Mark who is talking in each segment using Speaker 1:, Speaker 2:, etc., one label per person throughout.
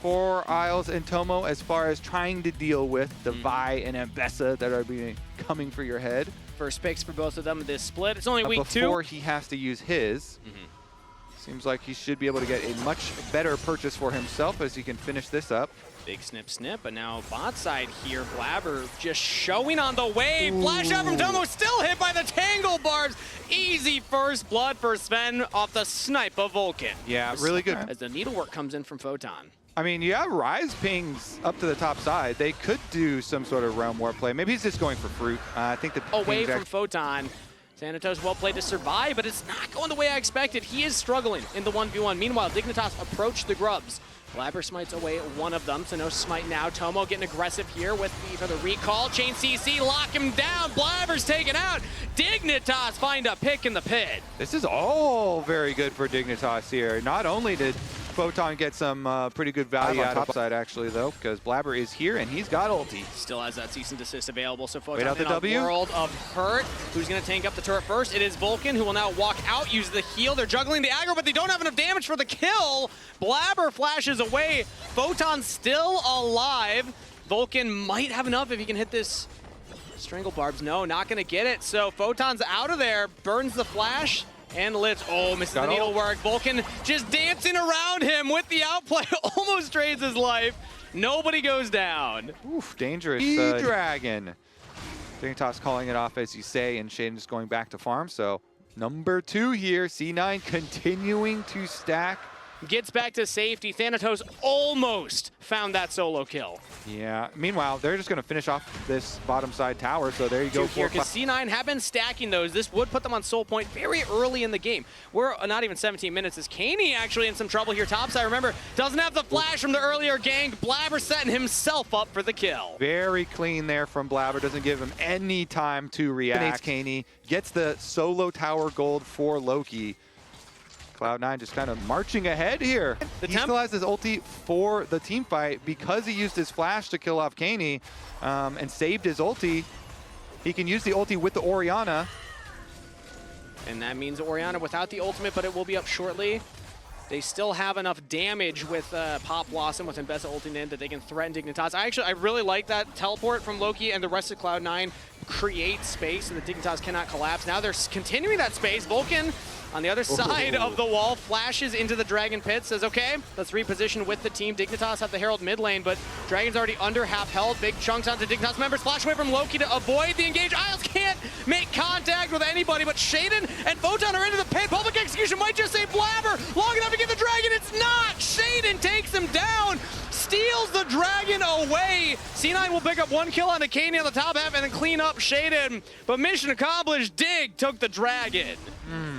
Speaker 1: for Isles and Tomo as far as trying to deal with the Vi and Ambessa that are coming for your head.
Speaker 2: First picks for both of them in this split. It's only week 2.
Speaker 1: Before he has to use his. Seems like he should be able to get a much better purchase for himself as he can finish this up.
Speaker 2: Big snip, but now bot side here, Blabber just showing on the wave. Flash out from Tomo, still hit by the Tangle Barbs. Easy first blood for Sven off the snipe of Vulcan.
Speaker 1: Yeah, really good.
Speaker 2: As the needlework comes in from Photon.
Speaker 1: I mean, you have Rise pings up to the top side. They could do some sort of realm war play. Maybe he's just going for fruit. I think the
Speaker 2: away from Photon. Thanatos well played to survive, but it's not going the way I expected. He is struggling in the 1v1. Meanwhile, Dignitas approach the Grubs. Blabber smites away one of them, so no smite now. Tomo getting aggressive here with for the recall. Chain CC, lock him down. Blabber's taken out. Dignitas find a pick in the pit.
Speaker 1: This is all very good for Dignitas here. Not only did Photon get some pretty good value out of top side actually though, because Blabber is here and he's got ulti.
Speaker 2: Still has that cease and desist available, so Photon
Speaker 1: out the
Speaker 2: in
Speaker 1: W.
Speaker 2: a world of hurt. Who's going to tank up the turret first? It is Vulcan, who will now walk out, use the heal. They're juggling the aggro, but they don't have enough damage for the kill. Blabber flashes away. Photon still alive. Vulcan might have enough if he can hit this Strangle Barbs. No, not going to get it. So Photon's out of there, burns the flash. And Litz, misses the needlework. Vulcan just dancing around him with the outplay, almost trades his life. Nobody goes down.
Speaker 1: Oof, dangerous. E-Dragon. Dignitas calling it off as you say, and Shaden just going back to farm. So number 2 here, C9 continuing to stack.
Speaker 2: Gets back to safety. Thanatos almost found that solo kill.
Speaker 1: Yeah. Meanwhile, they're just going to finish off this bottom side tower. So there you go.
Speaker 2: Here, because C9 have been stacking those. This would put them on soul point very early in the game. We're not even 17 minutes. Is Kaney actually in some trouble here topside? Remember, doesn't have the flash from the earlier gank. Blabber setting himself up for the kill.
Speaker 1: Very clean there from Blabber. Doesn't give him any time to react. Kaney gets the solo tower gold for Loki. Cloud9 just kind of marching ahead here. He still has his ulti for the team fight because he used his flash to kill off Kaney and saved his ulti. He can use the ulti with the Orianna.
Speaker 2: And that means Orianna without the ultimate, but it will be up shortly. They still have enough damage with Pop Blossom, with Ambessa ulting in, that they can threaten Dignitas. I really like that teleport from Loki and the rest of Cloud9. Create space so that Dignitas cannot collapse. Now they're continuing that space. Vulcan on the other side of the wall flashes into the Dragon pit, says, okay, let's reposition with the team. Dignitas have the Herald mid lane, but Dragon's already under half health. Big chunks onto Dignitas members. Flash away from Loki to avoid the engage. Isles can't make contact with anybody, but Shaden and Photon are into the pit. Public execution might just save Blabber. Long enough to get the Dragon. It's not. Shaden takes him down. Steals the Dragon away. C9 will pick up 1 kill on the Kaney on the top half and then clean up Shaden. But mission accomplished. Dig took the Dragon.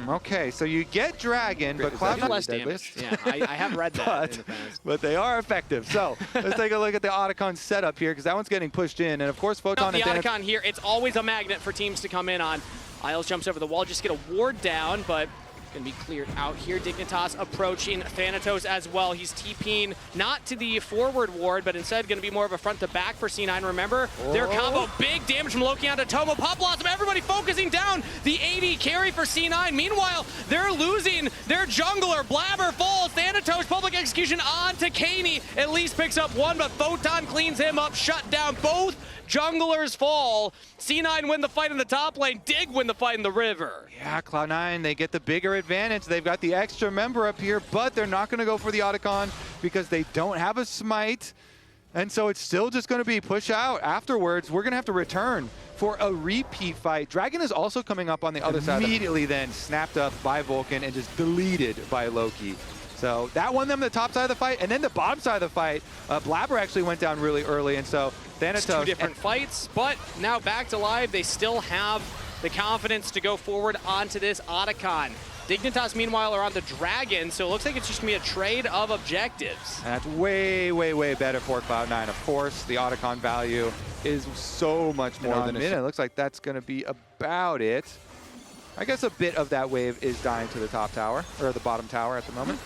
Speaker 1: Okay, so you get Dragon, but Cloud9
Speaker 2: less damage. Yeah, I have read that in the past.
Speaker 1: But they are effective. So let's take a look at the Otacon setup here, because that one's getting pushed in. And of course, Photon
Speaker 2: and the Otacon here, it's always a magnet for teams to come in on. Isles jumps over the wall, just get a ward down, but going to be cleared out here. Dignitas approaching Thanatos as well. He's TPing not to the forward ward, but instead going to be more of a front to back for C9. Remember, their combo, big damage from Loki onto Tomo. Pop Blossom, everybody focusing down the AD carry for C9. Meanwhile, they're losing their jungler. Blabber falls. Thanatos, public execution onto Kaney. At least picks up 1, but Photon cleans him up, shut down. Both junglers fall. C9 win the fight in the top lane. Dig win the fight in the river.
Speaker 1: Yeah, Cloud9, they get the bigger advantage. They've got the extra member up here, but they're not going to go for the Otacon because they don't have a smite. And so it's still just going to be push out. Afterwards, we're going to have to return for a repeat fight. Dragon is also coming up on the other side. Immediately then snapped up by Vulcan and just deleted by Loki. So that won them the top side of the fight, and then the bottom side of the fight, Blabber actually went down really early, and so Thanatos.
Speaker 2: 2 different fights, but now back to live. They still have the confidence to go forward onto this Otacon. Dignitas, meanwhile, are on the Dragon, so it looks like it's just going to be a trade of objectives.
Speaker 1: That's way, way, way better for Cloud9. Of course, the Otacon value is so much more than a minute. It looks like that's going to be about it. I guess a bit of that wave is dying to the top tower, or the bottom tower at the moment.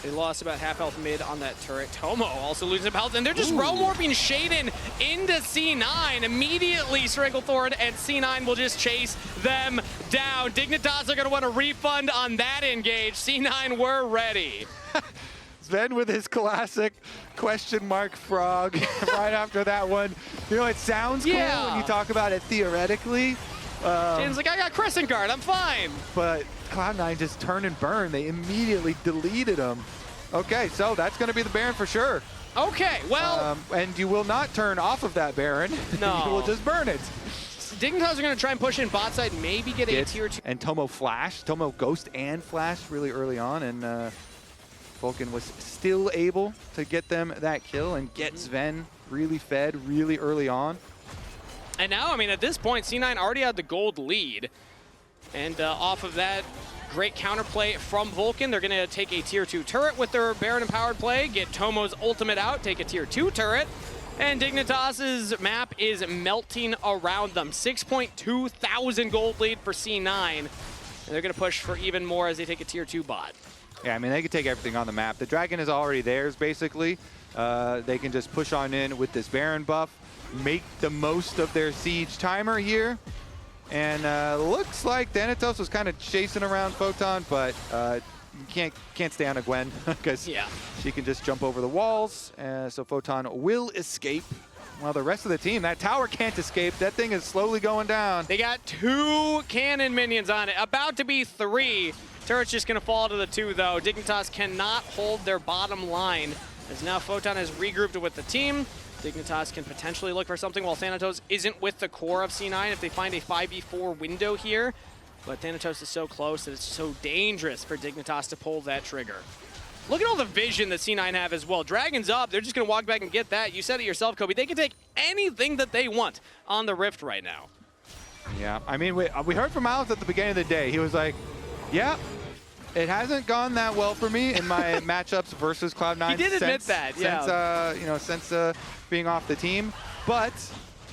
Speaker 2: They lost about half health mid on that turret. Tomo also losing some health, and they're just realm warping Shaden into C9. Immediately, Stranglethorn and C9 will just chase them down. Dignitas are going to want a refund on that engage. C9 were ready.
Speaker 1: Sven with his classic question mark frog right after that one. You know, it sounds cool when you talk about it theoretically.
Speaker 2: Jaden's like, I got Crescent Guard, I'm fine.
Speaker 1: But Cloud9 just turn and burn. They immediately deleted him. Okay, so that's going to be the Baron for sure.
Speaker 2: Okay, well.
Speaker 1: And you will not turn off of that Baron.
Speaker 2: No.
Speaker 1: You will just burn it.
Speaker 2: Dignitas are going to try and push in bot side, maybe get a tier 2.
Speaker 1: And Tomo flashed. Tomo ghost and flashed really early on, and Vulcan was still able to get them that kill and get Sven really fed really early on.
Speaker 2: And now, I mean, at this point, C9 already had the gold lead. And off of that great counterplay from Vulcan, they're going to take a tier 2 turret with their Baron empowered play, get Tomo's ultimate out, take a tier 2 turret. And Dignitas' map is melting around them. 6.2 thousand gold lead for C9. And they're going to push for even more as they take a tier 2 bot.
Speaker 1: Yeah, I mean, they can take everything on the map. The Dragon is already theirs, basically. They can just push on in with this Baron buff, make the most of their siege timer here. And looks like Dignitas was kind of chasing around Photon, but you can't stay on a Gwen because she can just jump over the walls. So Photon will escape. While the rest of the team, that tower can't escape. That thing is slowly going down.
Speaker 2: They got 2 cannon minions on it, about to be 3. Turret's just going to fall to the 2, though. Dignitas cannot hold their bottom line, as now Photon has regrouped with the team. Dignitas can potentially look for something while Thanatos isn't with the core of C9 if they find a 5v4 window here. But Thanatos is so close that it's so dangerous for Dignitas to pull that trigger. Look at all the vision that C9 have as well. Dragon's up. They're just going to walk back and get that. You said it yourself, Kobe. They can take anything that they want on the Rift right now.
Speaker 1: Yeah, I mean, we heard from Miles at the beginning of the day. He was like, yeah, it hasn't gone that well for me in my matchups versus Cloud9.
Speaker 2: He did admit that, yeah.
Speaker 1: Since being off the team. But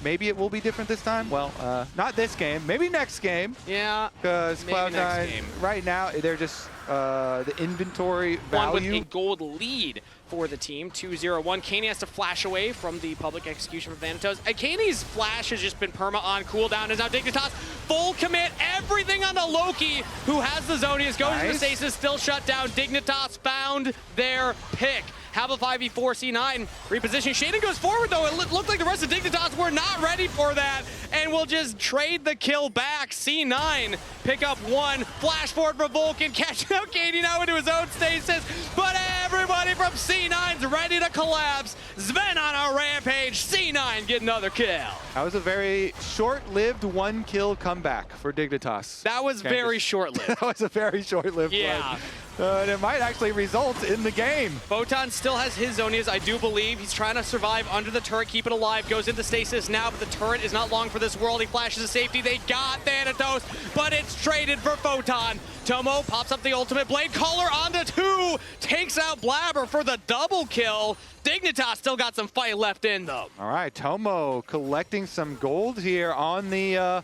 Speaker 1: maybe it will be different this time. Well, not this game. Maybe next game.
Speaker 2: Yeah.
Speaker 1: Because Cloud9, right now, they're just the inventory value.
Speaker 2: One with a gold lead for the team, 2-0-1. Kaney has to flash away from the public execution from Thanatos. And Kaney's flash has just been perma on cooldown. As now Dignitas full commit, everything on the Loki, who has the Zonius, goes to the stasis, still shut down. Dignitas found their pick. Have a 5v4 C9 reposition. Shaden goes forward, though. It looked like the rest of Dignitas were not ready for that, and will just trade the kill back. C9 pick up 1, flash forward for Vulcan, catching out Katie now into his own stasis, but everybody from C9's ready to collapse. Sven on a rampage. C9 get another kill.
Speaker 1: That was a very short-lived 1-kill comeback for Dignitas.
Speaker 2: That was very short-lived.
Speaker 1: That was a very short-lived one. And it might actually result in the game.
Speaker 2: Photon still has his Zonias, I do believe. He's trying to survive under the turret, keep it alive, goes into stasis now, but the turret is not long for this world. He flashes to safety. They got Thanatos, but it's traded for Photon. Tomo pops up the ultimate blade caller onto 2, takes out Blabber for the double kill. Dignitas still got some fight left in, though.
Speaker 1: All right, Tomo collecting some gold here on the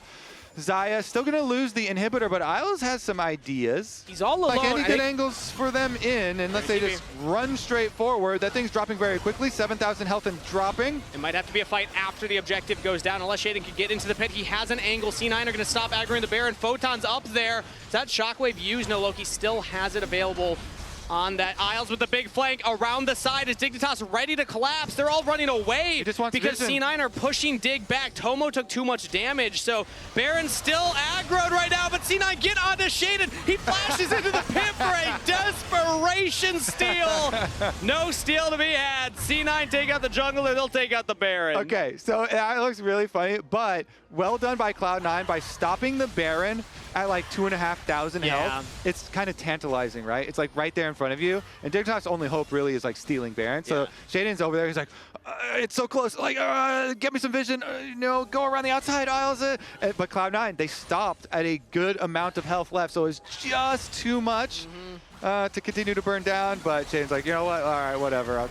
Speaker 1: Xayah. Still going to lose the inhibitor, but Isles has some ideas.
Speaker 2: He's all alone.
Speaker 1: Like any good angles for them in, unless they just run straight forward. That thing's dropping very quickly. 7,000 health and dropping.
Speaker 2: It might have to be a fight after the objective goes down, unless Shaden can get into the pit. He has an angle. C9 are going to stop aggroing the Baron. Photon's up there. That shockwave used. No, Loki still has it available on that. Isles with the big flank around the side. Is Dignitas ready to collapse? They're all running away because C9 are pushing Dig back. Tomo took too much damage, so Baron's still aggroed right now, but C9 get onto Shaden. He flashes into the pit for a desperation steal. No steal to be had. C9 take out the jungler, they'll take out the Baron.
Speaker 1: Okay, so it looks really funny, but well done by Cloud9 by stopping the Baron at like 2,500 health. It's kind of tantalizing, right? It's like right there in front of you. And Dignitas' only hope really is like stealing Baron. So Shaden's over there. He's like, it's so close. Like, get me some vision. Go around the outside aisles. But Cloud9, they stopped at a good amount of health left. So it's just too much to continue to burn down. But Shaden's like, you know what? All right, whatever.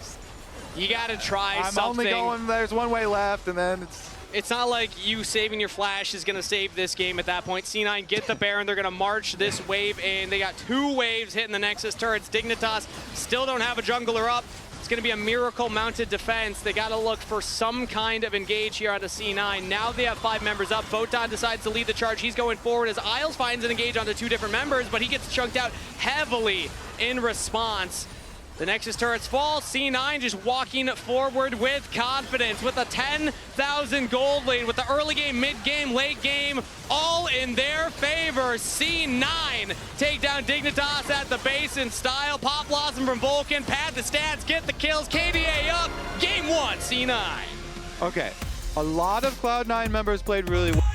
Speaker 2: You got to try something.
Speaker 1: I'm only going, there's one way left, and then
Speaker 2: it's not like you saving your flash is going to save this game at that point. C9 get the Baron. They're going to march this wave in. They got 2 waves hitting the Nexus turrets. Dignitas still don't have a jungler up. It's going to be a miracle mounted defense. They got to look for some kind of engage here on the C9. Now they have 5 members up. Photon decides to lead the charge. He's going forward as Isles finds an engage onto 2 different members, but he gets chunked out heavily in response. The Nexus turrets fall. C9 just walking forward with confidence with a 10,000 gold lead with the early game, mid game, late game, all in their favor. C9 take down Dignitas at the base in style. Pop Blossom from Vulcan, pad the stats, get the kills. KDA up. Game 1, C9.
Speaker 1: Okay, a lot of Cloud9 members played really well.